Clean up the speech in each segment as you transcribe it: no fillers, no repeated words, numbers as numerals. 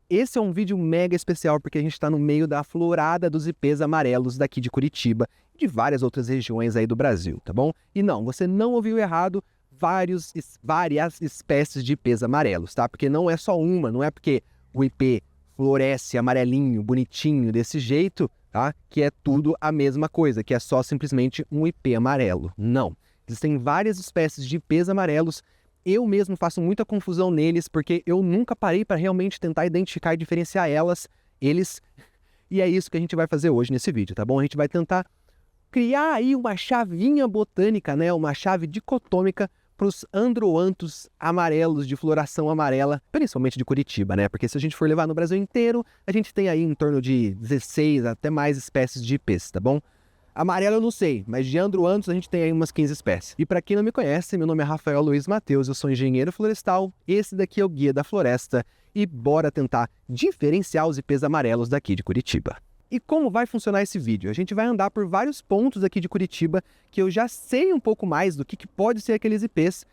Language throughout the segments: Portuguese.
Esse é um vídeo mega especial porque a gente está no meio da florada dos ipês amarelos daqui de Curitiba e de várias outras regiões aí do Brasil, tá bom? E não, você não ouviu errado, várias espécies de ipês amarelos, tá? Porque não é só uma, não é porque o ipê floresce amarelinho, bonitinho, desse jeito, tá? Que é tudo a mesma coisa, que é só simplesmente um ipê amarelo. Não. Existem várias espécies de ipês amarelos. Eu mesmo faço muita confusão neles, porque eu nunca parei para realmente tentar identificar e diferenciar eles, e é isso que a gente vai fazer hoje nesse vídeo, tá bom? A gente vai tentar criar aí uma chavinha botânica, né? Uma chave dicotômica para os androanthus amarelos de floração amarela, principalmente de Curitiba, né? Porque se a gente for levar no Brasil inteiro, a gente tem aí em torno de 16 até mais espécies de ipês, tá bom? Amarelo eu não sei, mas de androanthus a gente tem aí umas 15 espécies. E para quem não me conhece, meu nome é Rafael Luiz Matheus, eu sou engenheiro florestal, esse daqui é o Guia da Floresta e bora tentar diferenciar os ipês amarelos daqui de Curitiba. E como vai funcionar esse vídeo? A gente vai andar por vários pontos aqui de Curitiba que eu já sei um pouco mais do que pode ser aqueles ipês,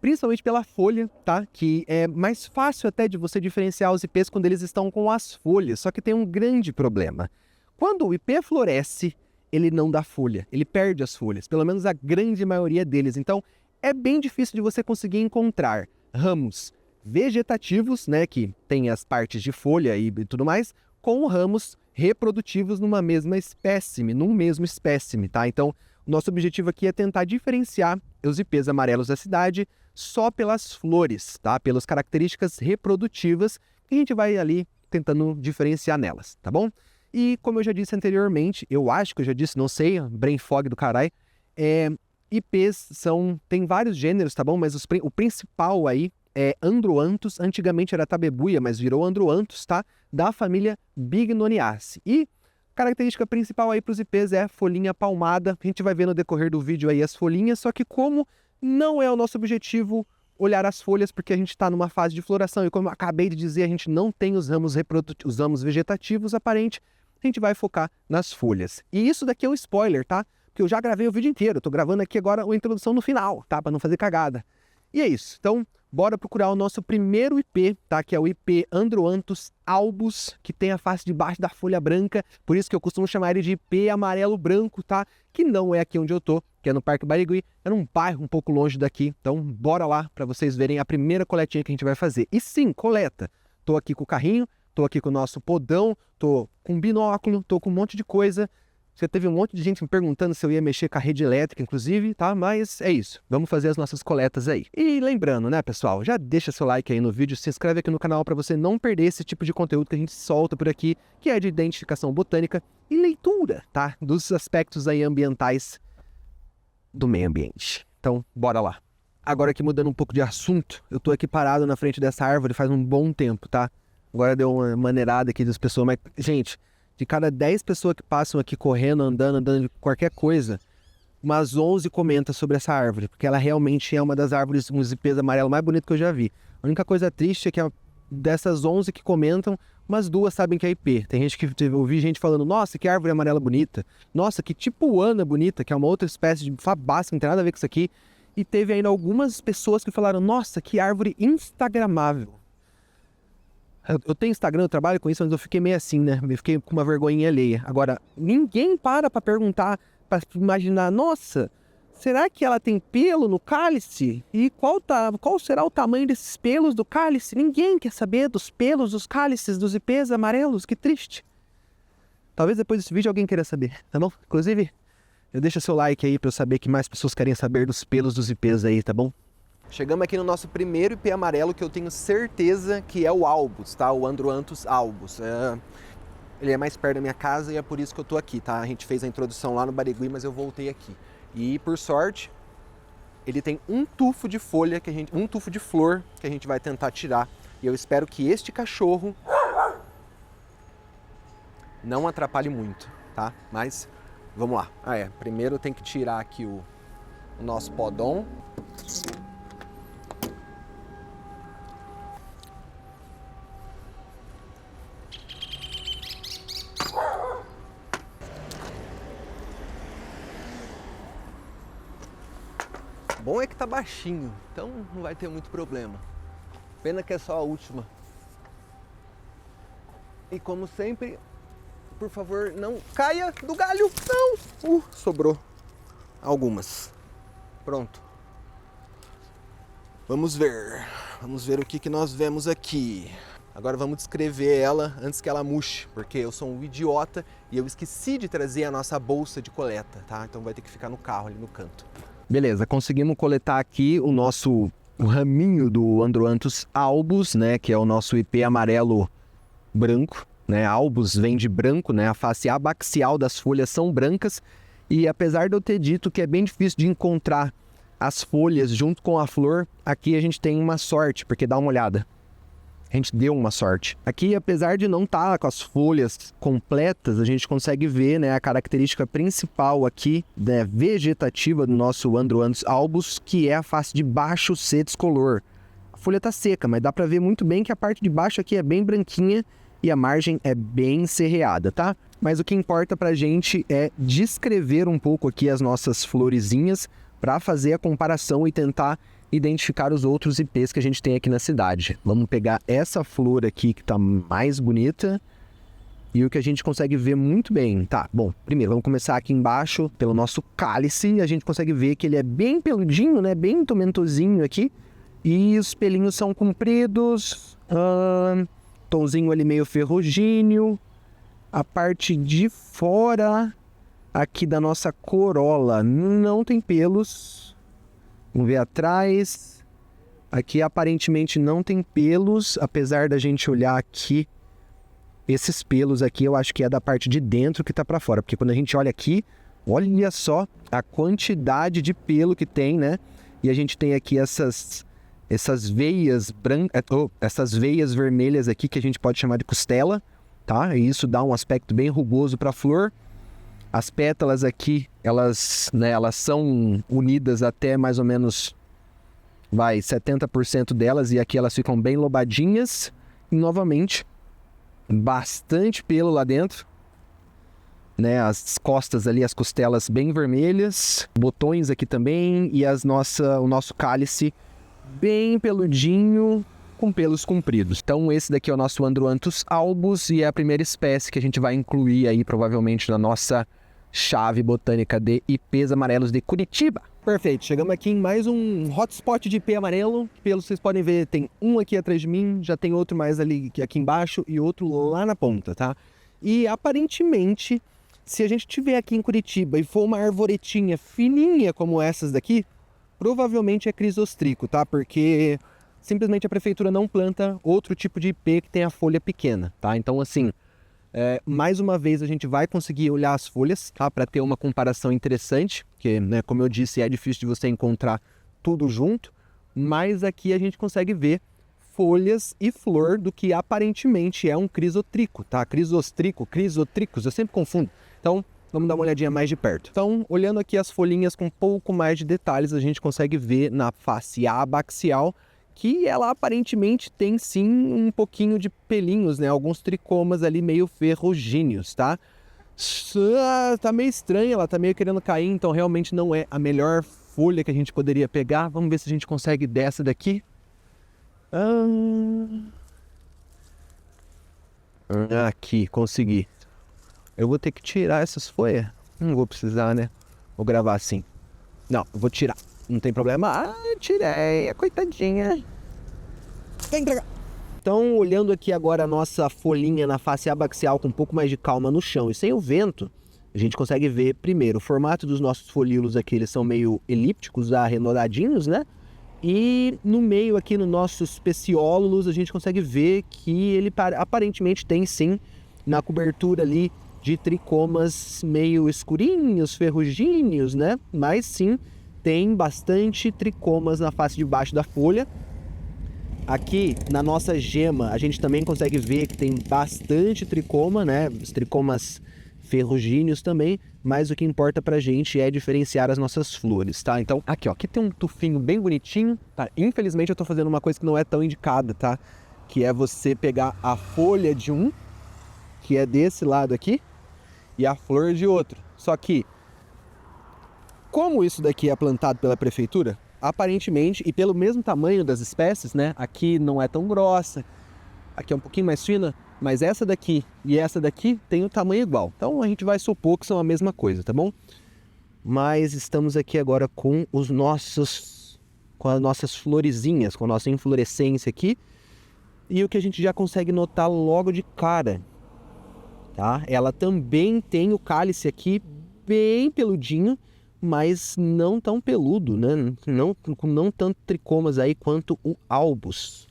principalmente pela folha, tá? Que é mais fácil até de você diferenciar os ipês quando eles estão com as folhas, só que tem um grande problema. Quando o ipê floresce, ele não dá folha, ele perde as folhas, pelo menos a grande maioria deles. Então, é bem difícil de você conseguir encontrar ramos vegetativos, né, que tem as partes de folha e tudo mais, com ramos reprodutivos num mesmo espécime, tá? Então, o nosso objetivo aqui é tentar diferenciar os ipês amarelos da cidade só pelas flores, tá? Pelas características reprodutivas que a gente vai ali tentando diferenciar nelas, tá bom? E como eu já disse anteriormente, eu acho que eu já disse, não sei, brain fog do caralho, ipês tem vários gêneros, tá bom? Mas o principal aí é Androanthus, antigamente era Tabebuia, mas virou Androanthus, tá? Da família Bignoniaceae. E característica principal aí para os ipês é folhinha palmada. A gente vai ver no decorrer do vídeo aí as folhinhas, só que como não é o nosso objetivo olhar as folhas, porque a gente está numa fase de floração, e como eu acabei de dizer, a gente não tem os ramos vegetativos aparentes, a gente vai focar nas folhas. E isso daqui é um spoiler, tá? Porque eu já gravei o vídeo inteiro, tô gravando aqui agora a introdução no final, tá? Para não fazer cagada. E é isso. Então, bora procurar o nosso primeiro ipê, tá? Que é o ipê Androanthus albus, que tem a face de baixo da folha branca, por isso que eu costumo chamar ele de ipê amarelo branco, tá? Que não é aqui onde eu tô, que é no Parque Barigui, é num bairro um pouco longe daqui. Então, bora lá para vocês verem a primeira coletinha que a gente vai fazer. E sim, coleta. Tô aqui com o carrinho, tô aqui com o nosso podão, tô com binóculo, tô com um monte de coisa. Já teve um monte de gente me perguntando se eu ia mexer com a rede elétrica, inclusive, tá? Mas é isso, vamos fazer as nossas coletas aí. E lembrando, né, pessoal, já deixa seu like aí no vídeo, se inscreve aqui no canal para você não perder esse tipo de conteúdo que a gente solta por aqui, que é de identificação botânica e leitura, tá? Dos aspectos aí ambientais do meio ambiente. Então, bora lá. Agora aqui mudando um pouco de assunto, eu tô aqui parado na frente dessa árvore faz um bom tempo, tá? Agora deu uma maneirada aqui das pessoas, mas, gente, de cada 10 pessoas que passam aqui correndo, andando de qualquer coisa, umas 11 comentam sobre essa árvore, porque ela realmente é uma das árvores, uns ipês amarelos mais bonitos que eu já vi. A única coisa triste é que dessas 11 que comentam, umas 2 sabem que é ipê. Tem gente que ouvi gente falando, nossa, que árvore amarela bonita. Nossa, que tipuana bonita, que é uma outra espécie de fabácea, não tem nada a ver com isso aqui. E teve ainda algumas pessoas que falaram, nossa, que árvore instagramável. Eu tenho Instagram, eu trabalho com isso, mas eu fiquei meio assim, né? Eu fiquei com uma vergonhinha alheia. Agora, ninguém para perguntar, para imaginar, nossa, será que ela tem pelo no cálice? E qual será o tamanho desses pelos do cálice? Ninguém quer saber dos pelos dos cálices dos ipês amarelos, que triste. Talvez depois desse vídeo alguém queira saber, tá bom? Inclusive, deixa seu like aí para eu saber que mais pessoas querem saber dos pelos dos ipês aí, tá bom? Chegamos aqui no nosso primeiro ipê amarelo, que eu tenho certeza que é o albus, tá? O Androanthus albus. Ele é mais perto da minha casa e é por isso que eu tô aqui, tá? A gente fez a introdução lá no Barigui, mas eu voltei aqui. E, por sorte, ele tem um tufo de folha, um tufo de flor que a gente vai tentar tirar. E eu espero que este cachorro não atrapalhe muito, tá? Mas, vamos lá. Primeiro tem que tirar aqui o nosso podão. Bom é que tá baixinho, então não vai ter muito problema. Pena que é só a última. E como sempre, por favor, não caia do galho. Não! Sobrou algumas. Pronto. Vamos ver o que nós vemos aqui. Agora vamos descrever ela antes que ela murche, porque eu sou um idiota e eu esqueci de trazer a nossa bolsa de coleta, tá? Então vai ter que ficar no carro ali no canto. Beleza, conseguimos coletar aqui o raminho do Androanthus albus, né? Que é o nosso IP amarelo branco, né? Albus vem de branco, né? A face abaxial das folhas são brancas e apesar de eu ter dito que é bem difícil de encontrar as folhas junto com a flor, aqui a gente tem uma sorte, porque dá uma olhada. A gente deu uma sorte. Aqui, apesar de não estar com as folhas completas, a gente consegue ver, né, a característica principal aqui, né, vegetativa do nosso Androanthus albus, que é a face de baixo ser descolor. A folha está seca, mas dá para ver muito bem que a parte de baixo aqui é bem branquinha e a margem é bem serreada, tá? Mas o que importa para a gente é descrever um pouco aqui as nossas florezinhas para fazer a comparação e tentar identificar os outros IPs que a gente tem aqui na cidade. Vamos pegar essa flor aqui que está mais bonita e o que a gente consegue ver muito bem. Tá, bom, primeiro vamos começar aqui embaixo pelo nosso cálice. A gente consegue ver que ele é bem peludinho, né? Bem tomentosinho aqui. E os pelinhos são compridos, tomzinho ali meio ferrugíneo. A parte de fora aqui da nossa corola não tem pelos. Vamos ver atrás. Aqui aparentemente não tem pelos, apesar da gente olhar aqui. Esses pelos aqui eu acho que é da parte de dentro que tá para fora, porque quando a gente olha aqui, olha só a quantidade de pelo que tem, né? E a gente tem aqui essas veias brancas, essas veias vermelhas aqui que a gente pode chamar de costela, tá? E isso dá um aspecto bem rugoso para a flor. As pétalas aqui, elas são unidas até mais ou menos 70% delas, e aqui elas ficam bem lobadinhas. E novamente, bastante pelo lá dentro, né? As costas ali, as costelas bem vermelhas, botões aqui também, e o nosso cálice bem peludinho, com pelos compridos. Então esse daqui é o nosso Androanthus albus e é a primeira espécie que a gente vai incluir aí provavelmente na nossa chave botânica de IPs amarelos de Curitiba. Perfeito, chegamos aqui em mais um hotspot de IP amarelo. Pelo vocês podem ver, tem um aqui atrás de mim, já tem outro mais ali aqui embaixo e outro lá na ponta, tá? E aparentemente, se a gente tiver aqui em Curitiba e for uma arvoretinha fininha como essas daqui, provavelmente é crisostrico, tá? Porque simplesmente a prefeitura não planta outro tipo de IP que tem a folha pequena, tá? Então assim, mais uma vez a gente vai conseguir olhar as folhas, tá? Para ter uma comparação interessante, porque, né, como eu disse, é difícil de você encontrar tudo junto, mas aqui a gente consegue ver folhas e flor do que aparentemente é um crisotrico, tá? Crisotricos, eu sempre confundo. Então, vamos dar uma olhadinha mais de perto. Então, olhando aqui as folhinhas com um pouco mais de detalhes, a gente consegue ver na face abaxial que ela aparentemente tem sim um pouquinho de pelinhos, né? Alguns tricomas ali meio ferrugíneos, tá? Tá meio estranha, ela tá meio querendo cair, então realmente não é a melhor folha que a gente poderia pegar. Vamos ver se a gente consegue dessa daqui. Aqui, consegui. Eu vou ter que tirar essas folhas? Não vou precisar, né? Vou gravar assim. Não, eu vou tirar. Não tem problema. Tirei, coitadinha. Vem pra cá. Então, olhando aqui agora a nossa folhinha na face abaxial com um pouco mais de calma no chão e sem o vento, a gente consegue ver, primeiro, o formato dos nossos folíolos aqui, eles são meio elípticos, arredondadinhos, né? E no meio aqui, nos nossos peciólulos, a gente consegue ver que ele aparentemente tem sim, na cobertura ali, de tricomas meio escurinhos, ferrugíneos, né? Mas sim, tem bastante tricomas na face de baixo da folha. Aqui na nossa gema a gente também consegue ver que tem bastante tricoma, né? Os tricomas ferrugíneos também, mas o que importa pra gente é diferenciar as nossas flores, tá? Então aqui, ó, aqui tem um tufinho bem bonitinho, tá? Infelizmente eu tô fazendo uma coisa que não é tão indicada, tá? Que é você pegar a folha de um, que é desse lado aqui, e a flor de outro. Só que como isso daqui é plantado pela prefeitura, aparentemente, e pelo mesmo tamanho das espécies, né? Aqui não é tão grossa, aqui é um pouquinho mais fina, Mas essa daqui e essa daqui tem o tamanho igual. Então a gente vai supor que são a mesma coisa, tá bom? Mas estamos aqui agora com as nossas florezinhas, com a nossa inflorescência aqui. E o que a gente já consegue notar logo de cara, tá? Ela também tem o cálice aqui bem peludinho, mas não tão peludo, né? Não tanto tricomas aí quanto o albus.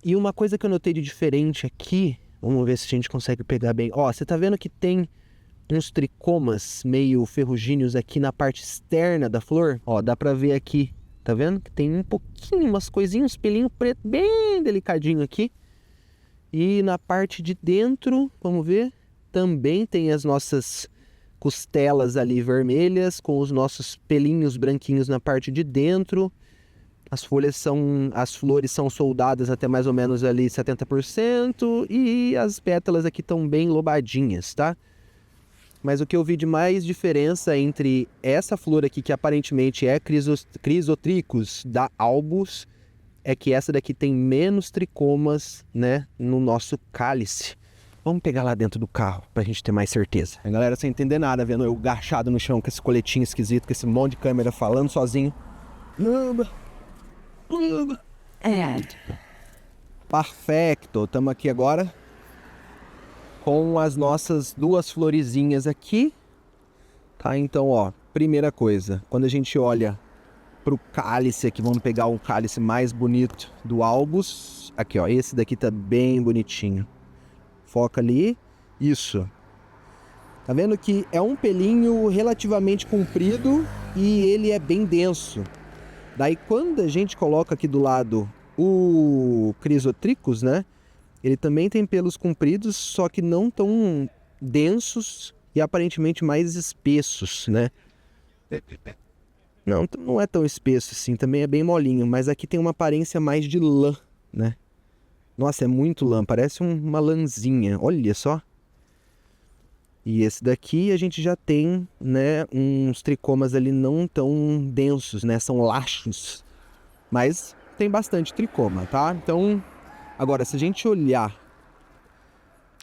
E uma coisa que eu notei de diferente aqui, vamos ver se a gente consegue pegar bem. Ó, você tá vendo que tem uns tricomas meio ferrugíneos aqui na parte externa da flor? Ó, dá pra ver aqui, tá vendo? Que tem um pouquinho, umas coisinhas, uns pelinhos preto bem delicadinho aqui. E na parte de dentro, vamos ver, também tem as nossas costelas ali vermelhas, com os nossos pelinhos branquinhos na parte de dentro. As flores são soldadas até mais ou menos ali 70% e as pétalas aqui estão bem lobadinhas, tá? Mas o que eu vi de mais diferença entre essa flor aqui, que aparentemente é Chrysotricus da albus, é que essa daqui tem menos tricomas, né, no nosso cálice. Vamos pegar lá dentro do carro pra gente ter mais certeza. A galera sem entender nada, vendo eu agachado no chão com esse coletinho esquisito, com esse monte de câmera falando sozinho. Perfeito, estamos aqui agora com as nossas duas florezinhas aqui, tá? Então, ó, primeira coisa, quando a gente olha pro cálice aqui, vamos pegar o cálice mais bonito do albus, aqui ó, esse daqui tá bem bonitinho, foca ali, isso, tá vendo que é um pelinho relativamente comprido e ele é bem denso. Daí quando a gente coloca aqui do lado o Chrysotricus, né, ele também tem pelos compridos, só que não tão densos e aparentemente mais espessos, né? Não é tão espesso assim, também é bem molinho, mas aqui tem uma aparência mais de lã, né? Nossa, é muito lã, parece uma lãzinha, olha só. E esse daqui a gente já tem, né, uns tricomas ali não tão densos, né? São laxos, mas tem bastante tricoma, tá? Então, agora, se a gente olhar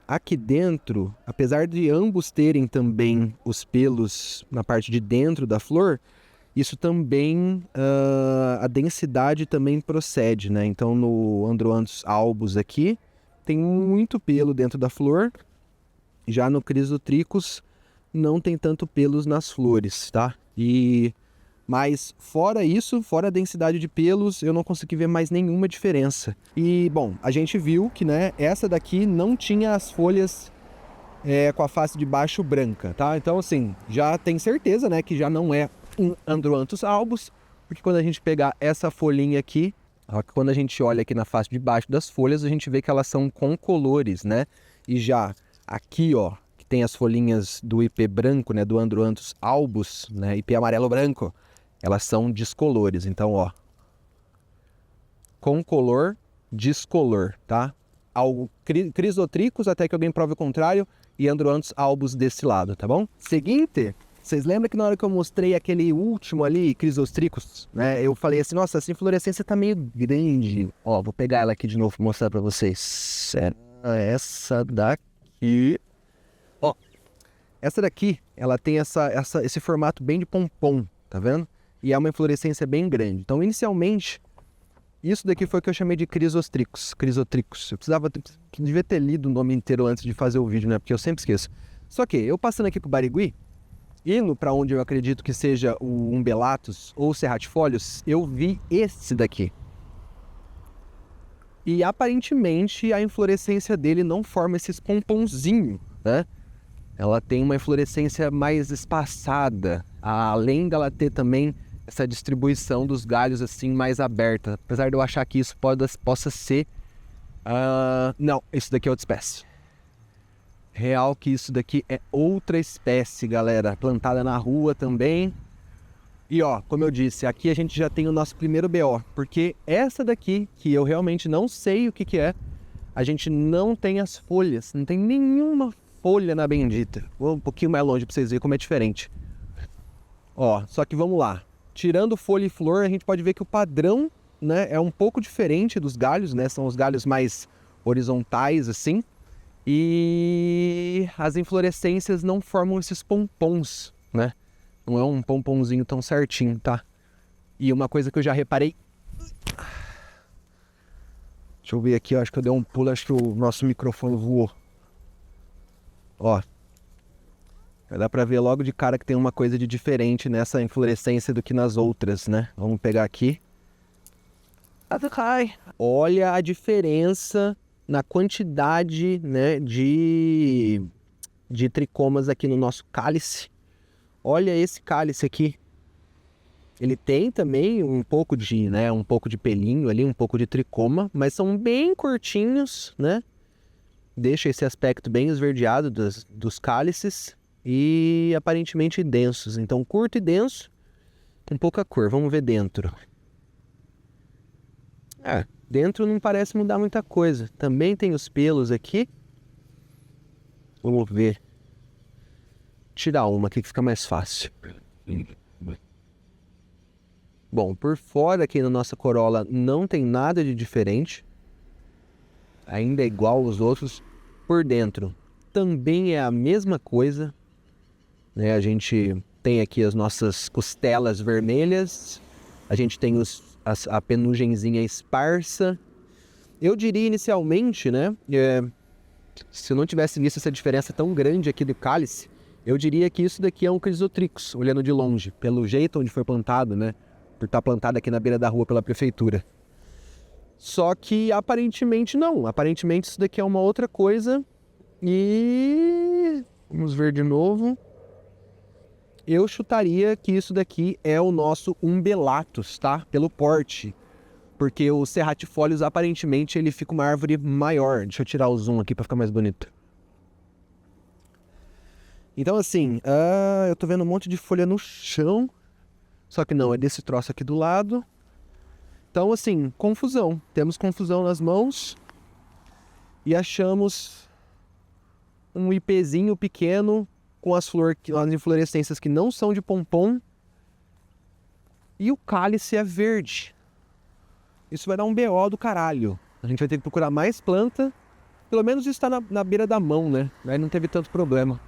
aqui dentro, apesar de ambos terem também os pelos na parte de dentro da flor, isso também, a densidade também procede, né? Então, no Androanthus albus aqui, tem muito pelo dentro da flor. Já no Chrysotricus, não tem tanto pelos nas flores, tá? Mas fora isso, fora a densidade de pelos, eu não consegui ver mais nenhuma diferença. E, bom, a gente viu que, né, essa daqui não tinha as folhas com a face de baixo branca, tá? Então, assim, já tem certeza, né, que já não é um Androanthus albus, porque quando a gente pegar essa folhinha aqui, ó, quando a gente olha aqui na face de baixo das folhas, a gente vê que elas são concolores, né? E já aqui, ó, que tem as folhinhas do IP branco, né, do Androanthus albus, né, IP amarelo branco, elas são discolores. Então, ó, concolor, discolor, tá? Chrysotricus, até que alguém prove o contrário, e Androanthus albus desse lado, tá bom? Seguinte, vocês lembram que na hora que eu mostrei aquele último ali, Chrysotricus, né, eu falei assim, nossa, essa inflorescência tá meio grande. Ó, vou pegar ela aqui de novo pra mostrar pra vocês. Essa daqui, ó, essa daqui, ela tem esse formato bem de pompom, tá vendo? E é uma inflorescência bem grande. Então, inicialmente, isso daqui foi o que eu chamei de Chrysotricus. Eu devia ter lido o nome inteiro antes de fazer o vídeo, né? Porque eu sempre esqueço. Só que, eu passando aqui pro Barigui, indo para onde eu acredito que seja o Umbelatus ou Serratifolius, eu vi esse daqui. E aparentemente a inflorescência dele não forma esses pomponzinhos, né? Ela tem uma inflorescência mais espaçada, além dela ter também essa distribuição dos galhos assim mais aberta. Apesar de eu achar que isso possa ser... não, isso daqui é outra espécie. Real que isso daqui é outra espécie, galera. Plantada na rua também. E ó, como eu disse, aqui a gente já tem o nosso primeiro BO. Porque essa daqui, que eu realmente não sei o que é, a gente não tem as folhas. Não tem nenhuma folha na bendita. Vou um pouquinho mais longe para vocês verem como é diferente. Ó, só que vamos lá. Tirando folha e flor, a gente pode ver que o padrão, né, é um pouco diferente dos galhos, né? São os galhos mais horizontais, assim. E as inflorescências não formam esses pompons, né? Não é um pomponzinho tão certinho, tá? E uma coisa que eu já reparei... Deixa eu ver aqui, eu acho que eu dei um pulo, acho que o nosso microfone voou. Ó. Dá pra ver logo de cara que tem uma coisa de diferente nessa inflorescência do que nas outras, né? Vamos pegar aqui. Olha a diferença na quantidade, né, de tricomas aqui no nosso cálice. Olha esse cálice aqui. Ele tem também um pouco de pelinho ali, um pouco de tricoma, mas são bem curtinhos, né? Deixa esse aspecto bem esverdeado dos cálices e aparentemente densos. Então, curto e denso, com pouca cor. Vamos ver dentro. Dentro não parece mudar muita coisa. Também tem os pelos aqui. Vamos ver. Tirar uma aqui que fica mais fácil. Bom, por fora aqui na nossa corola não tem nada de diferente. Ainda é igual aos outros. Por dentro também é a mesma coisa, né? A gente tem aqui as nossas costelas vermelhas. A gente tem a penugenzinha esparsa. Eu diria inicialmente, né? Se eu não tivesse visto essa diferença tão grande aqui do cálice, eu diria que isso daqui é um Chrysotrix, olhando de longe, pelo jeito onde foi plantado, né? Por estar plantado aqui na beira da rua pela prefeitura. Só que aparentemente não. Aparentemente isso daqui é uma outra coisa. E vamos ver de novo. Eu chutaria que isso daqui é o nosso Umbelatus, tá? Pelo porte. Porque o Serratifolius aparentemente ele fica uma árvore maior. Deixa eu tirar o zoom aqui para ficar mais bonito. Então assim, eu tô vendo um monte de folha no chão. Só que não, é desse troço aqui do lado. Então assim, confusão. Temos confusão nas mãos. E achamos um IPzinho pequeno com as inflorescências que não são de pompom. E o cálice é verde. Isso vai dar um BO do caralho. A gente vai ter que procurar mais planta. Pelo menos isso está na beira da mão, né? Aí não teve tanto problema.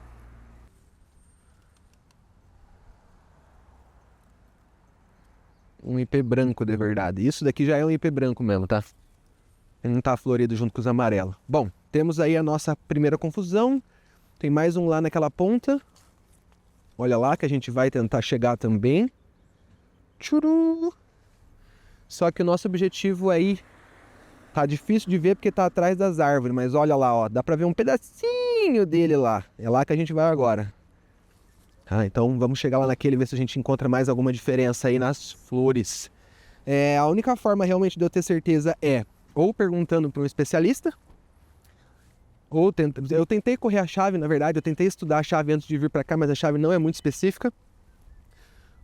Um IP branco de verdade. Isso daqui já é um IP branco mesmo, tá? Ele não tá florido junto com os amarelos. Bom, temos aí a nossa primeira confusão. Tem mais um lá naquela ponta. Olha lá que a gente vai tentar chegar também. Tchuru! Só que o nosso objetivo aí tá difícil de ver porque tá atrás das árvores. Mas olha lá, ó. Dá pra ver um pedacinho dele lá. É lá que a gente vai agora. Então vamos chegar lá naquele e ver se a gente encontra mais alguma diferença aí nas flores. A única forma realmente de eu ter certeza é ou perguntando para um especialista, ou eu tentei correr a chave, na verdade, eu tentei estudar a chave antes de vir para cá, mas a chave não é muito específica,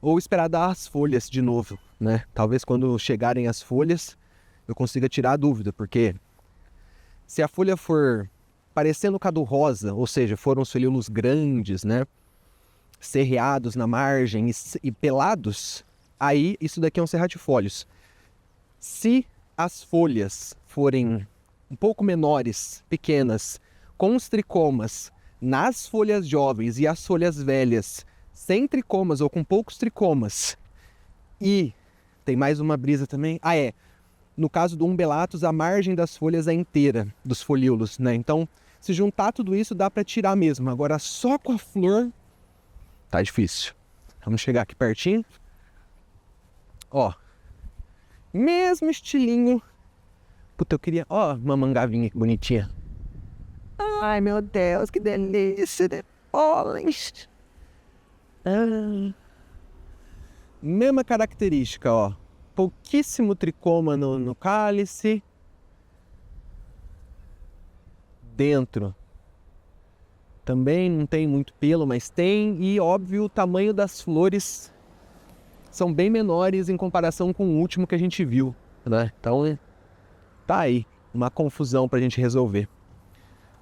ou esperar dar as folhas de novo, né? Talvez quando chegarem as folhas eu consiga tirar a dúvida, porque se a folha for parecendo cadu rosa, ou seja, foram os folíolos grandes, né? Serreados na margem e pelados, aí isso daqui é um serratifolius. Se as folhas forem um pouco menores, pequenas, com os tricomas nas folhas jovens e as folhas velhas sem tricomas ou com poucos tricomas, e tem mais uma brisa também, no caso do Umbelatus, a margem das folhas é inteira, dos folíolos, né? Então, se juntar tudo isso, dá para tirar mesmo. Agora, só com a flor tá difícil. Vamos chegar aqui pertinho. Ó. Mesmo estilinho. Puta, eu queria... Ó, uma mangavinha que bonitinha. Ai, meu Deus, que delícia de pólen. Mesma característica, ó. Pouquíssimo tricoma no cálice. Dentro. Também não tem muito pelo, mas tem. E, óbvio, o tamanho das flores são bem menores em comparação com o último que a gente viu, né? Então, tá aí. Uma confusão pra gente resolver.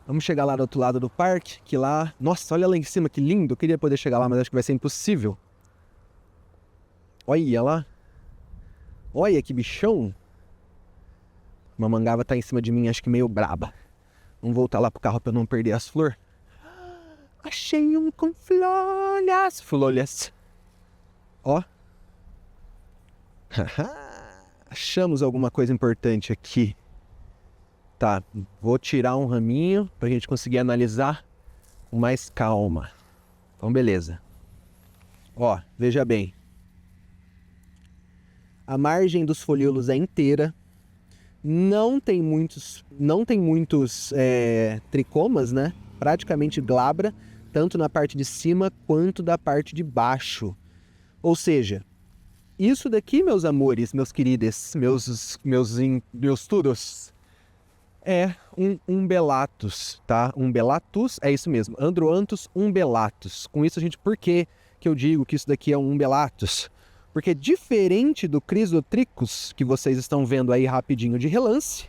Vamos chegar lá do outro lado do parque, que lá... Nossa, olha lá em cima, que lindo. Eu queria poder chegar lá, mas acho que vai ser impossível. Olha lá. Olha que bichão. Uma mangava tá em cima de mim, acho que meio braba. Vamos voltar lá pro carro para não perder as flores. Achei um com flores. Flores. Ó. Achamos alguma coisa importante aqui. Tá, vou tirar um raminho pra gente conseguir analisar com mais calma. Então, beleza. Ó, veja bem. A margem dos folíolos é inteira. Não tem muitos tricomas, né? Praticamente glabra, tanto na parte de cima quanto da parte de baixo. Ou seja, isso daqui, meus amores, meus queridos, meus tudos, é um umbelatus, tá? Umbelatus, é isso mesmo, Androanthus umbelatus. Com isso, por que eu digo que isso daqui é um umbelatus? Porque diferente do Chrysotrichus, que vocês estão vendo aí rapidinho de relance,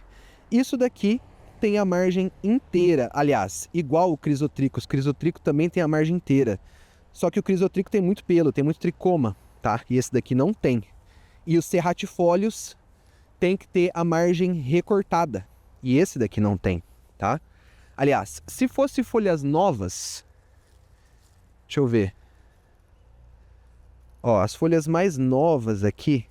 isso daqui tem a margem inteira. Aliás, igual o Chrysotrichus. O Chrysotrichus também tem a margem inteira. Só que o Chrysotrichus tem muito pelo, tem muito tricoma, tá? E esse daqui não tem. E os serratifólios tem que ter a margem recortada. E esse daqui não tem, tá? Aliás, se fosse folhas novas... Deixa eu ver. Ó, as folhas mais novas aqui...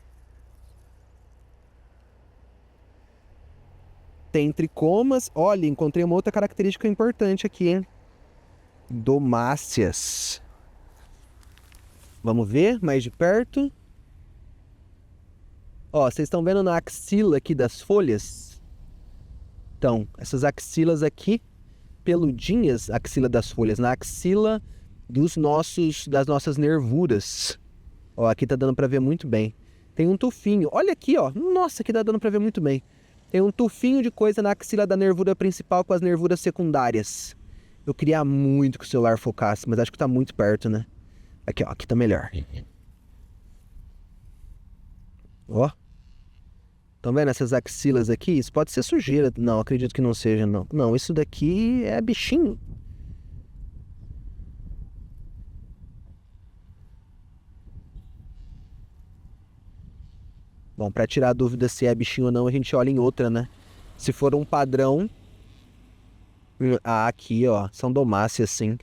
Tem tricomas. Olha, encontrei uma outra característica importante aqui, hein? Domáceas. Vamos ver mais de perto. Ó, vocês estão vendo na axila aqui das folhas? Então, essas axilas aqui, peludinhas, axila das folhas, na axila das nossas nervuras. Ó, aqui tá dando pra ver muito bem. Tem um tufinho. Olha aqui, ó. Nossa, aqui tá dando pra ver muito bem. Tem um tufinho de coisa na axila da nervura principal com as nervuras secundárias. Eu queria muito que o celular focasse, mas acho que tá muito perto, né? Aqui, ó. Aqui tá melhor. Ó. Estão vendo essas axilas aqui? Isso pode ser sujeira. Não, acredito que não seja, não. Não, isso daqui é bichinho. Bom, para tirar a dúvida se é bichinho ou não, a gente olha em outra, né? Se for um padrão... Ah, aqui, ó. São domáceas, sim.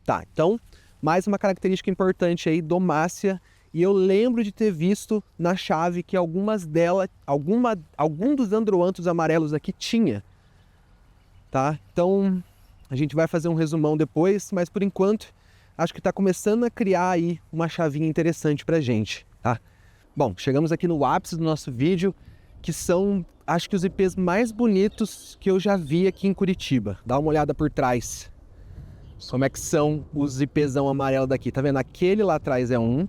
Tá, então, mais uma característica importante aí, domácea. E eu lembro de ter visto na chave que algumas delas, algum dos androanthus amarelos aqui tinha. Tá? Então, a gente vai fazer um resumão depois, mas por enquanto, acho que está começando a criar aí uma chavinha interessante pra gente, tá? Bom, chegamos aqui no ápice do nosso vídeo, que são, acho que os IPs mais bonitos que eu já vi aqui em Curitiba. Dá uma olhada por trás. Como é que são os IPzão amarelo daqui. Tá vendo? Aquele lá atrás é um.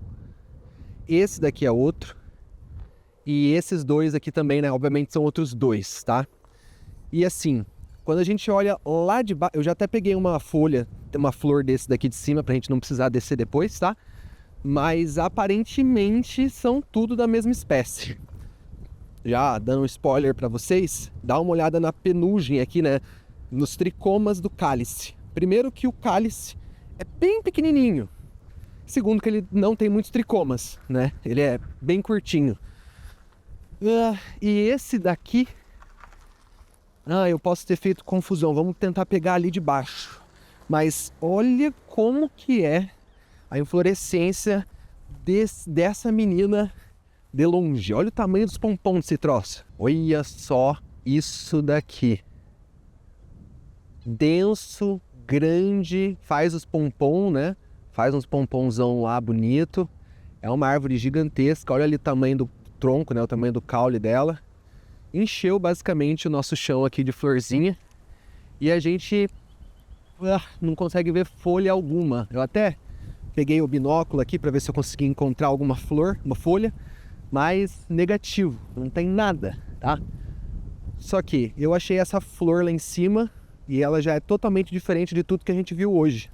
Esse daqui é outro. E esses dois aqui também, né? Obviamente são outros dois, tá? E assim, quando a gente olha lá de baixo... Eu já até peguei uma folha, uma flor desse daqui de cima, pra gente não precisar descer depois, tá? Mas aparentemente são tudo da mesma espécie. Já dando um spoiler pra vocês, dá uma olhada na penugem aqui, né? Nos tricomas do cálice. Primeiro que o cálice é bem pequenininho. Segundo que ele não tem muitos tricomas, né? Ele é bem curtinho. E esse daqui... eu posso ter feito confusão. Vamos tentar pegar ali de baixo. Mas olha como que é a inflorescência dessa menina de longe. Olha o tamanho dos pompons desse troço. Olha só isso daqui. Denso, grande, faz os pompons, né? Faz uns pomponzão lá bonito. É uma árvore gigantesca. Olha ali o tamanho do tronco, né? O tamanho do caule dela. Encheu basicamente o nosso chão aqui de florzinha. E a gente não consegue ver folha alguma. Eu até peguei o binóculo aqui para ver se eu consegui encontrar alguma flor, uma folha. Mas negativo, não tem nada, tá? Só que eu achei essa flor lá em cima e ela já é totalmente diferente de tudo que a gente viu hoje.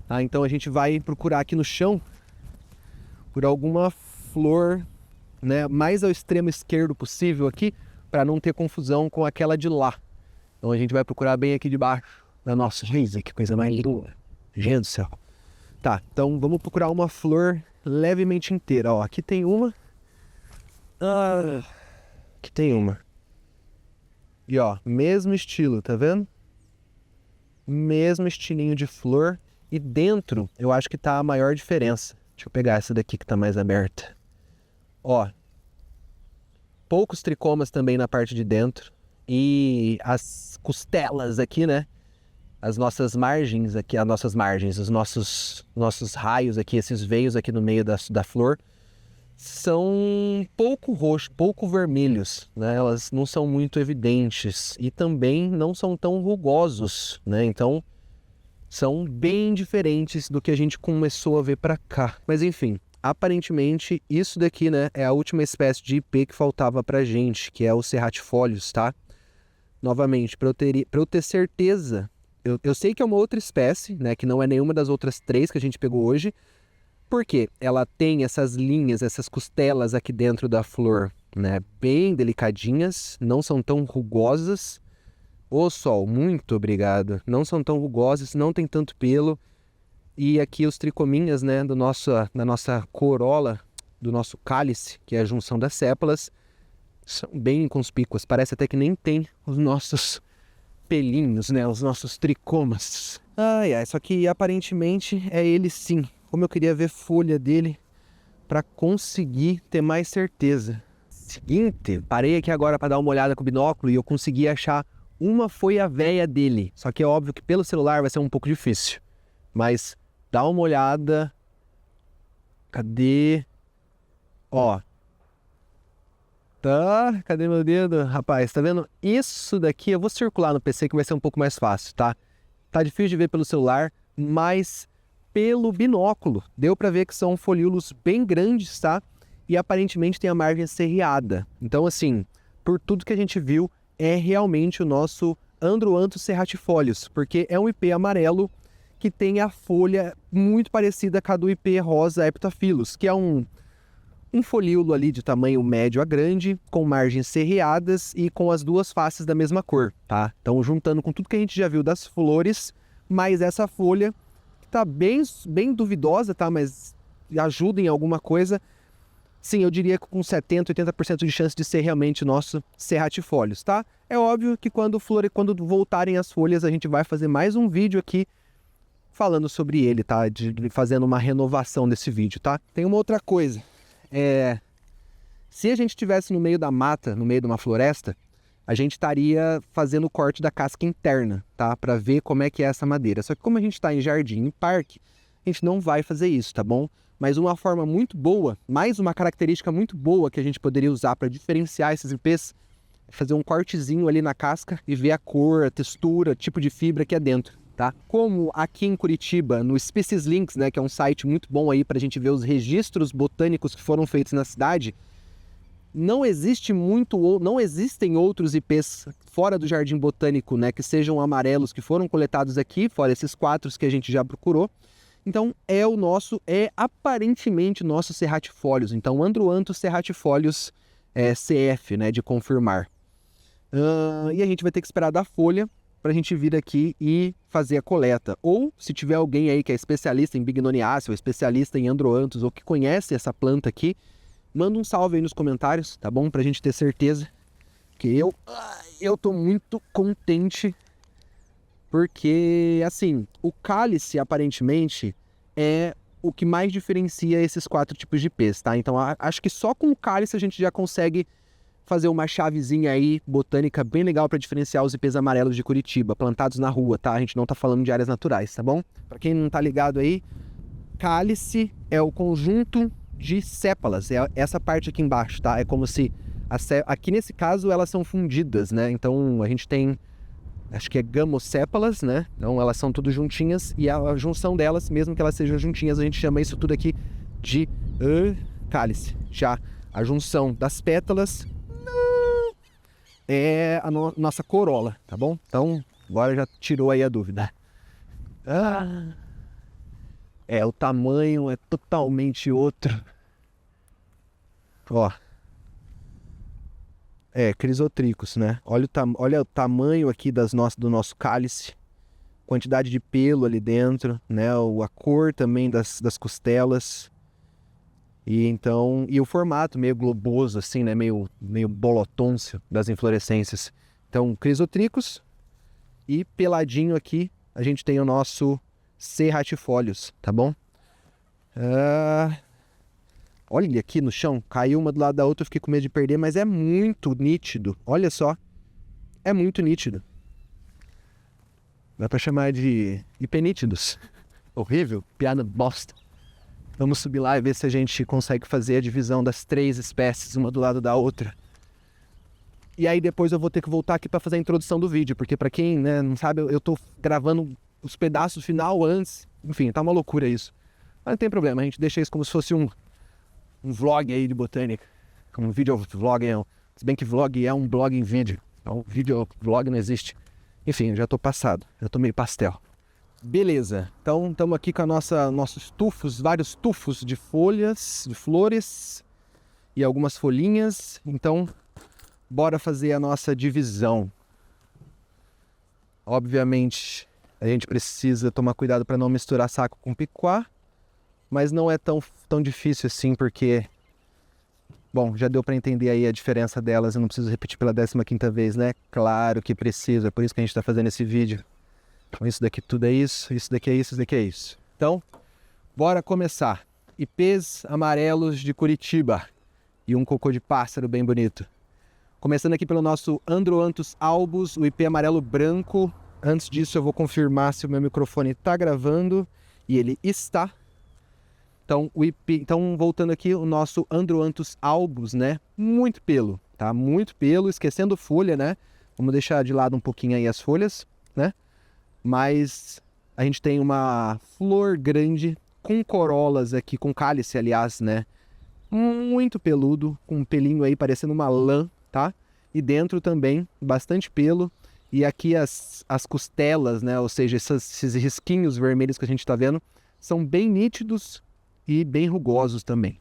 Tá? Então a gente vai procurar aqui no chão por alguma flor, né, mais ao extremo esquerdo possível aqui, para não ter confusão com aquela de lá. Então a gente vai procurar bem aqui debaixo da nossa... Gente, que coisa mais linda. Gente do céu. Tá, então vamos procurar uma flor levemente inteira. Ó, aqui tem uma. Aqui tem uma. E ó, mesmo estilo, tá vendo? Mesmo estilinho de flor. E dentro, eu acho que tá a maior diferença. Deixa eu pegar essa daqui que tá mais aberta. Ó, poucos tricomas também na parte de dentro. E as costelas aqui, né? As nossas margens aqui, os nossos raios aqui, esses veios aqui no meio da flor, são pouco roxos, pouco vermelhos, né? Elas não são muito evidentes e também não são tão rugosos, né? Então, são bem diferentes do que a gente começou a ver para cá. Mas enfim, aparentemente isso daqui, né, é a última espécie de IP que faltava pra gente, que é o serratifolius, tá? Novamente, para eu ter certeza, eu sei que é uma outra espécie, né, que não é nenhuma das outras 3 que a gente pegou hoje, porque ela tem essas linhas, essas costelas aqui dentro da flor, né, bem delicadinhas, não são tão rugosas. Ô sol, muito obrigado. Não são tão rugosas, não tem tanto pelo. E aqui os tricominhas, né, da nossa corola, do nosso cálice, que é a junção das sépalas, são bem inconspícuas. Parece até que nem tem os nossos pelinhos, né, os nossos tricomas. Só que aparentemente é ele sim. Como eu queria ver folha dele para conseguir ter mais certeza. Seguinte, parei aqui agora para dar uma olhada com o binóculo e eu consegui achar uma folha véia dele. Só que é óbvio que pelo celular vai ser um pouco difícil. Mas dá uma olhada. Cadê? Ó. Tá, cadê meu dedo? Rapaz, tá vendo? Isso daqui eu vou circular no PC que vai ser um pouco mais fácil, tá? Tá difícil de ver pelo celular, mas pelo binóculo deu pra ver que são folíolos bem grandes, tá? E aparentemente tem a margem serreada. Então, assim, por tudo que a gente viu, é realmente o nosso Androanthus serratifolius, porque é um IP amarelo que tem a folha muito parecida com a do IP rosa Heptaphyllus, que é um folíolo ali de tamanho médio a grande, com margens serreadas e com as duas faces da mesma cor, tá? Então, juntando com tudo que a gente já viu das flores, mais essa folha, que tá bem duvidosa, tá? Mas ajuda em alguma coisa. Sim, eu diria que com 70%, 80% de chance de ser realmente o nosso serratifolius, tá? É óbvio que quando voltarem as folhas, a gente vai fazer mais um vídeo aqui falando sobre ele, tá? Fazendo uma renovação desse vídeo, tá? Tem uma outra coisa. Se a gente estivesse no meio da mata, no meio de uma floresta, a gente estaria fazendo o corte da casca interna, tá? Para ver como é que é essa madeira. Só que como a gente está em jardim, em parque, a gente não vai fazer isso, tá bom? Mas uma forma muito boa, mais uma característica muito boa que a gente poderia usar para diferenciar esses IPs, é fazer um cortezinho ali na casca e ver a cor, a textura, tipo de fibra que é dentro, tá? Como aqui em Curitiba, no Species Links, né, que é um site muito bom aí para a gente ver os registros botânicos que foram feitos na cidade, não existem outros IPs fora do Jardim Botânico, né, que sejam amarelos, que foram coletados aqui, fora esses 4 que a gente já procurou. Então, é aparentemente o nosso serratifolius. Então, Androanthus serratifolius CF, né, de confirmar. E a gente vai ter que esperar da folha para a gente vir aqui e fazer a coleta. Ou, se tiver alguém aí que é especialista em Bignoniaceae, ou especialista em Androanthus, ou que conhece essa planta aqui, manda um salve aí nos comentários, tá bom? Pra gente ter certeza que eu tô muito contente, porque, assim, o cálice, aparentemente, é o que mais diferencia esses 4 tipos de IPs, tá? Então, acho que só com o cálice a gente já consegue fazer uma chavezinha aí, botânica, bem legal para diferenciar os IPs amarelos de Curitiba, plantados na rua, tá? A gente não tá falando de áreas naturais, tá bom? Pra quem não tá ligado aí, cálice é o conjunto de sépalas, é essa parte aqui embaixo, tá? É como se, aqui nesse caso, elas são fundidas, né? Então, a gente tem, acho que é gamosépalas, né? Então, elas são tudo juntinhas e a junção delas, mesmo que elas sejam juntinhas, a gente chama isso tudo aqui de cálice. Já a junção das pétalas é a nossa corola, tá bom? Então, agora já tirou aí a dúvida. O tamanho é totalmente outro. Ó. Crisotricos, né? Olha o tamanho aqui do nosso cálice. Quantidade de pelo ali dentro, né? A cor também das costelas. E o formato meio globoso, assim, né? Meio bolotôncio das inflorescências. Então, Crisotricus. E peladinho aqui, a gente tem o nosso Serratifolius, tá bom? Olha aqui no chão, caiu uma do lado da outra, eu fiquei com medo de perder, mas é muito nítido. Olha só, é muito nítido. Dá pra chamar de hipenítidos. Horrível, piada bosta. Vamos subir lá e ver se a gente consegue fazer a divisão das 3 espécies, uma do lado da outra. E aí depois eu vou ter que voltar aqui para fazer a introdução do vídeo, porque para quem, né, não sabe, eu tô gravando os pedaços final antes. Enfim, tá uma loucura isso. Mas não tem problema, a gente deixa isso como se fosse um vlog aí de botânica. Um vídeo vlog, se bem que vlog é um blog em vídeo. Então vídeo vlog não existe. Enfim, eu já tô passado, já tô meio pastel. Beleza, então estamos aqui com nossos tufos, vários tufos de folhas, de flores e algumas folhinhas. Então, bora fazer a nossa divisão. Obviamente, a gente precisa tomar cuidado para não misturar saco com piquá, mas não é tão difícil assim, porque, bom, já deu para entender aí a diferença delas, eu não preciso repetir pela 15ª vez, né? Claro que precisa, é por isso que a gente está fazendo esse vídeo. Então, isso daqui tudo é isso daqui é isso daqui é isso. Então, bora começar. Ipês amarelos de Curitiba e um cocô de pássaro bem bonito. Começando aqui pelo nosso Androanthus albus, o ipê amarelo branco. Antes disso eu vou confirmar se o meu microfone está gravando, e ele está. Então, voltando aqui, o nosso Androanthus albus, né? Muito pelo, tá? Muito pelo, esquecendo folha, né? Vamos deixar de lado um pouquinho aí as folhas, né? Mas a gente tem uma flor grande, com corolas aqui, com cálice, aliás, né? Muito peludo, com um pelinho aí parecendo uma lã, tá? E dentro também, bastante pelo. E aqui as costelas, né? Ou seja, esses risquinhos vermelhos que a gente está vendo, são bem nítidos e bem rugosos também.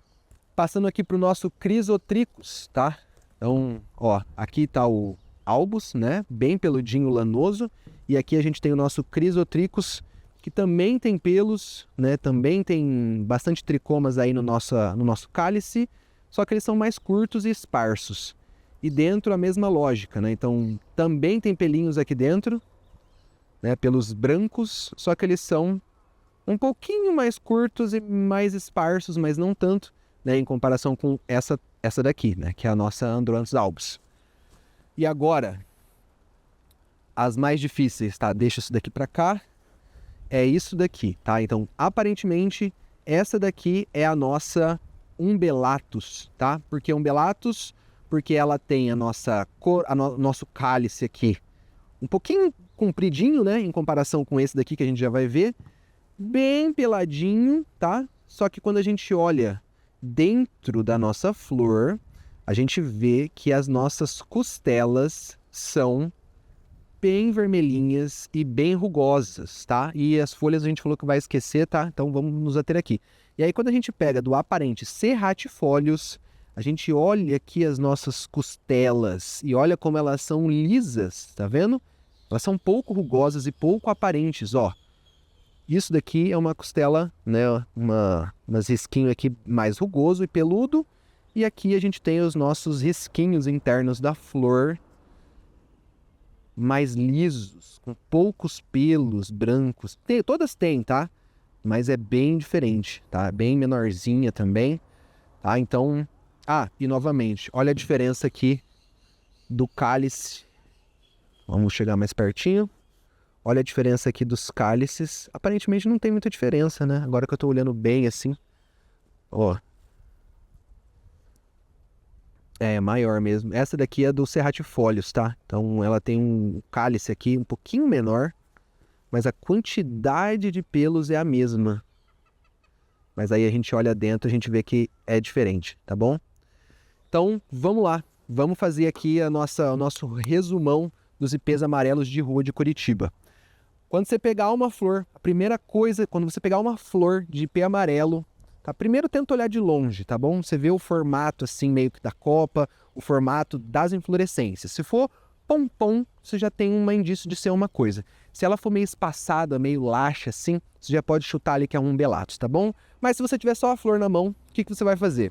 Passando aqui para o nosso Crisotricus, tá? Então, ó, aqui tá o albus, né? Bem peludinho, lanoso. E aqui a gente tem o nosso Crisotricus, que também tem pelos, né? Também tem bastante tricomas aí no nosso cálice, só que eles são mais curtos e esparsos. E dentro a mesma lógica, né? Então também tem pelinhos aqui dentro, né? Pelos brancos, só que eles são um pouquinho mais curtos e mais esparsos, mas não tanto, né? Em comparação com essa daqui, né? Que é a nossa Androanthus albus. E agora, as mais difíceis, tá? Deixa isso daqui para cá. É isso daqui, tá? Então, aparentemente, essa daqui é a nossa Umbelatus, tá? Por que Umbelatus? Porque ela tem a nossa cor, nosso cálice aqui um pouquinho compridinho, né? Em comparação com esse daqui que a gente já vai ver. Bem peladinho, tá? Só que quando a gente olha dentro da nossa flor, a gente vê que as nossas costelas são bem vermelhinhas e bem rugosas, tá? E as folhas a gente falou que vai esquecer, tá? Então vamos nos ater aqui. E aí quando a gente pega do aparente Serratifolius, a gente olha aqui as nossas costelas e olha como elas são lisas, tá vendo? Elas são pouco rugosas e pouco aparentes, ó. Isso daqui é uma costela, né? Umas risquinhos aqui mais rugoso e peludo. E aqui a gente tem os nossos risquinhos internos da flor, mais lisos, com poucos pelos brancos. Todas têm, tá? Mas é bem diferente, tá? Bem menorzinha também, tá? Então, e novamente, olha a diferença aqui do cálice. Vamos chegar mais pertinho. Olha a diferença aqui dos cálices. Aparentemente não tem muita diferença, né? Agora que eu tô olhando bem assim, ó. É maior mesmo. Essa daqui é do Serratifolius, tá? Então ela tem um cálice aqui um pouquinho menor, mas a quantidade de pelos é a mesma. Mas aí a gente olha dentro e a gente vê que é diferente, tá bom? Então vamos lá. Vamos fazer aqui o nosso resumão dos ipês amarelos de rua de Curitiba. Quando você pegar uma flor, a primeira coisa, quando você pegar uma flor de ipê amarelo, tá? Primeiro tenta olhar de longe, tá bom? Você vê o formato assim meio que da copa, o formato das inflorescências. Se for pompom, você já tem um indício de ser uma coisa. Se ela for meio espaçada, meio laxa assim, você já pode chutar ali que é um umbelatus, tá bom? Mas se você tiver só a flor na mão, o que você vai fazer?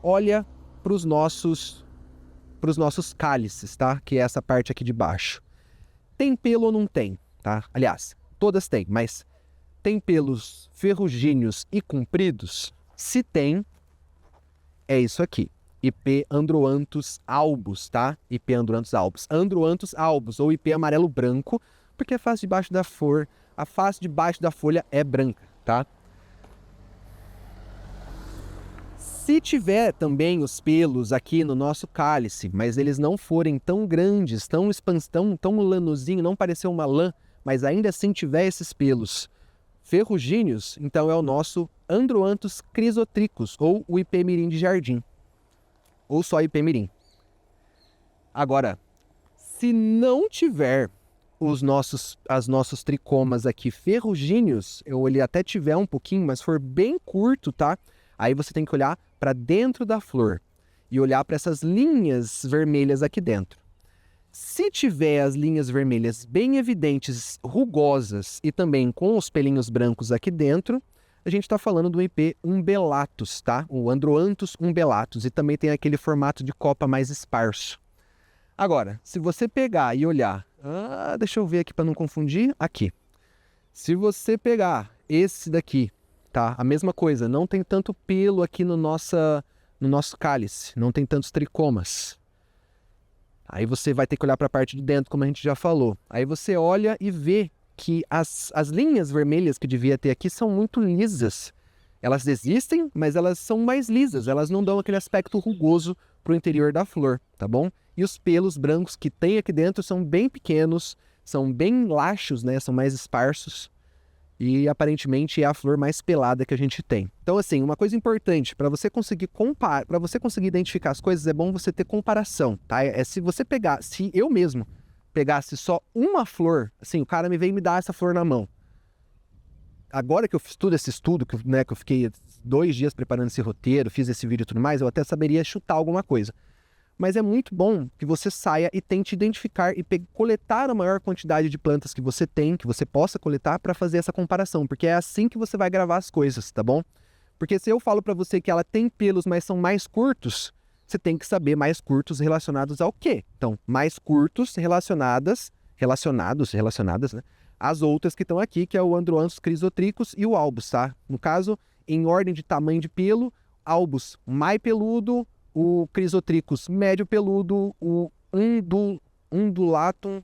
Olha para os nossos para os nossos cálices, tá? Que é essa parte aqui de baixo. Tem pelo ou não tem, tá? Aliás, todas têm, mas tem pelos ferrugíneos e compridos? Se tem, é isso aqui. IP Androanthus albus, tá? IP Androanthus albus. Androanthus albus, ou IP amarelo branco, porque a face de baixo da flor, a face de baixo da folha é branca, tá? Se tiver também os pelos aqui no nosso cálice, mas eles não forem tão grandes, tão lanozinho, não parecer uma lã, mas ainda assim tiver esses pelos ferrugíneos, então é o nosso Androanthus crisotricus, ou o IP mirim de jardim, ou só IP mirim. Agora, se não tiver os nossos tricomas aqui ferrugíneos, ou ele até tiver um pouquinho, mas for bem curto, tá? Aí você tem que olhar para dentro da flor e olhar para essas linhas vermelhas aqui dentro. Se tiver as linhas vermelhas bem evidentes, rugosas e também com os pelinhos brancos aqui dentro, a gente está falando do IP umbelatus, tá? O Androanthus umbelatus, e também tem aquele formato de copa mais esparso. Agora, se você pegar e olhar, deixa eu ver aqui para não confundir, aqui. Se você pegar esse daqui, tá? A mesma coisa, não tem tanto pelo aqui no nosso cálice, não tem tantos tricomas. Aí você vai ter que olhar para a parte de dentro, como a gente já falou. Aí você olha e vê que as linhas vermelhas que devia ter aqui são muito lisas. Elas existem, mas elas são mais lisas, elas não dão aquele aspecto rugoso para o interior da flor, tá bom? E os pelos brancos que tem aqui dentro são bem pequenos, são bem laxos, né? São mais esparsos. E aparentemente é a flor mais pelada que a gente tem. Então, assim, uma coisa importante, para você conseguir comparar, para você conseguir identificar as coisas, é bom você ter comparação, tá? Se eu mesmo pegasse só uma flor, assim, o cara me veio me dar essa flor na mão. Agora que eu fiz todo esse estudo, que eu fiquei 2 dias preparando esse roteiro, fiz esse vídeo e tudo mais, eu até saberia chutar alguma coisa. Mas é muito bom que você saia e tente identificar e coletar a maior quantidade de plantas que você tem, que você possa coletar para fazer essa comparação, porque é assim que você vai gravar as coisas, tá bom? Porque se eu falo para você que ela tem pelos, mas são mais curtos, você tem que saber mais curtos relacionados ao quê? Então, mais curtos relacionadas, né? As outras que estão aqui, que é o Androanthus crisotricus e o albus, tá? No caso, em ordem de tamanho de pelo, albus mais peludo, o crisotricus médio peludo, o undulatum,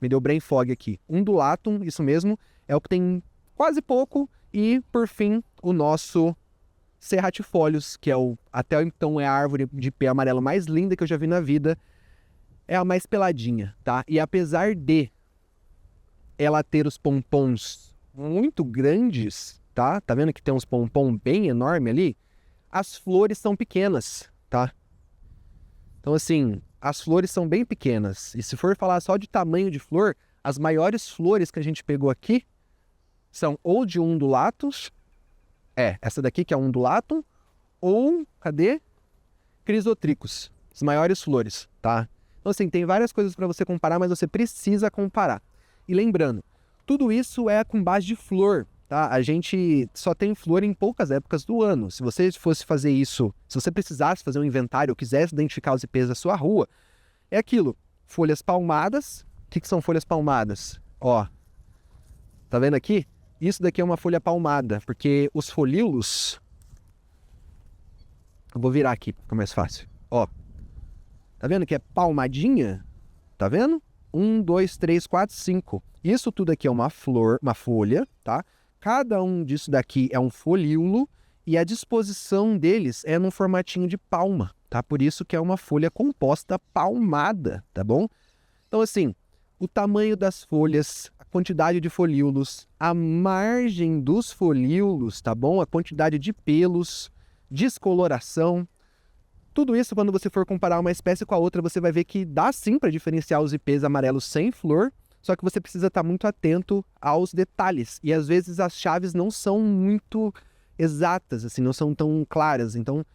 me deu brain fog aqui, undulatum, isso mesmo, é o que tem quase pouco, e por fim o nosso serratifolius, que até então é a árvore de pé amarelo mais linda que eu já vi na vida, é a mais peladinha, tá? E apesar de ela ter os pompons muito grandes, tá? Tá vendo que tem uns pompons bem enormes ali? As flores são pequenas, tá? Então, assim, as flores são bem pequenas. E se for falar só de tamanho de flor, as maiores flores que a gente pegou aqui são ou de undulatus, essa daqui que é undulatum, ou, cadê? Crisotricus, as maiores flores, tá? Então, assim, tem várias coisas para você comparar, mas você precisa comparar. E lembrando, tudo isso é com base de flor, tá? A gente só tem flor em poucas épocas do ano. Se você fosse fazer isso, se você precisasse fazer um inventário ou quisesse identificar os IPs da sua rua, é aquilo, folhas palmadas. O que são folhas palmadas? Ó, tá vendo aqui? Isso daqui é uma folha palmada, porque os folíolos... Eu vou virar aqui, fica mais fácil. Ó, tá vendo que é palmadinha? Tá vendo? 1, 2, 3, 4, 5. Isso tudo aqui é uma flor, uma folha, tá? Cada um disso daqui é um folíolo e a disposição deles é num formatinho de palma, tá? Por isso que é uma folha composta palmada, tá bom? Então, assim, o tamanho das folhas, a quantidade de folíolos, a margem dos folíolos, tá bom? A quantidade de pelos, descoloração. Tudo isso, quando você for comparar uma espécie com a outra, você vai ver que dá sim para diferenciar os IPs amarelos sem flor, só que você precisa estar muito atento aos detalhes. E às vezes as chaves não são muito exatas, assim, não são tão claras. Então,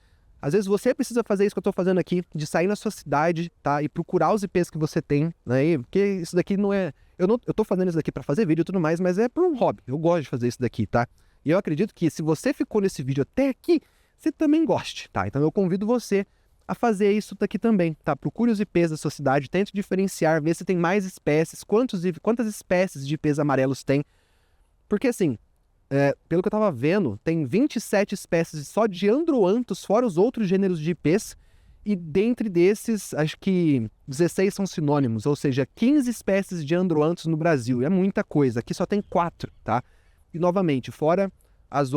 às vezes você precisa fazer isso que eu estou fazendo aqui, de sair na sua cidade, tá? E procurar os IPs que você tem, né? Porque isso daqui não é... Eu estou fazendo isso daqui para fazer vídeo e tudo mais, mas é por um hobby. Eu gosto de fazer isso daqui, tá? E eu acredito que se você ficou nesse vídeo até aqui, você também goste, tá? Então eu convido você a fazer isso daqui também, tá? Procure os IPs da sua cidade, tente diferenciar, ver se tem mais espécies, quantas espécies de IPs amarelos tem. Porque assim, pelo que eu tava vendo, tem 27 espécies só de Androanthus, fora os outros gêneros de IPs, e dentre desses, acho que 16 são sinônimos, ou seja, 15 espécies de Androanthus no Brasil. É muita coisa, aqui só tem 4, tá? E novamente, fora os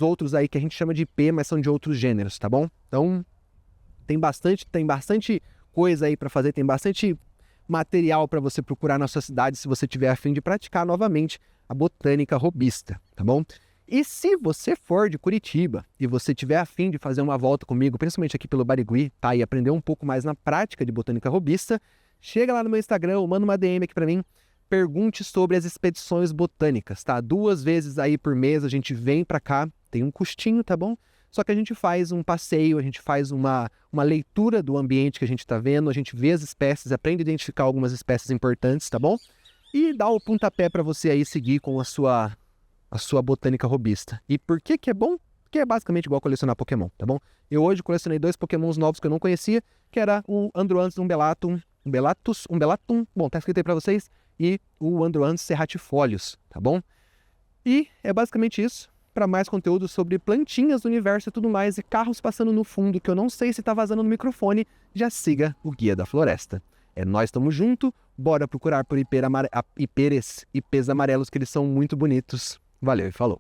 outros aí que a gente chama de IP, mas são de outros gêneros, tá bom? Então, tem bastante coisa aí para fazer, tem bastante material para você procurar na sua cidade se você tiver a fim de praticar novamente a botânica robista, tá bom? E se você for de Curitiba e você tiver a fim de fazer uma volta comigo, principalmente aqui pelo Barigui, tá? E aprender um pouco mais na prática de botânica robista, chega lá no meu Instagram, ou manda uma DM aqui para mim, pergunte sobre as expedições botânicas, tá? 2 vezes aí por mês a gente vem para cá, tem um custinho, tá bom? Só que a gente faz um passeio, a gente faz uma leitura do ambiente que a gente está vendo, a gente vê as espécies, aprende a identificar algumas espécies importantes, tá bom? E dá o pontapé para você aí seguir com a sua botânica robista. E por que que é bom? Porque é basicamente igual colecionar Pokémon, tá bom? Eu hoje colecionei 2 Pokémons novos que eu não conhecia, que era o Androanthus umbelatum, bom, tá escrito aí para vocês, e o Androanthus serratifolius, tá bom? E é basicamente isso. Para mais conteúdo sobre plantinhas do universo e tudo mais, e carros passando no fundo, que eu não sei se tá vazando no microfone, já siga o Guia da Floresta. Nós estamos junto, bora procurar por IPs amarelos, que eles são muito bonitos. Valeu e falou!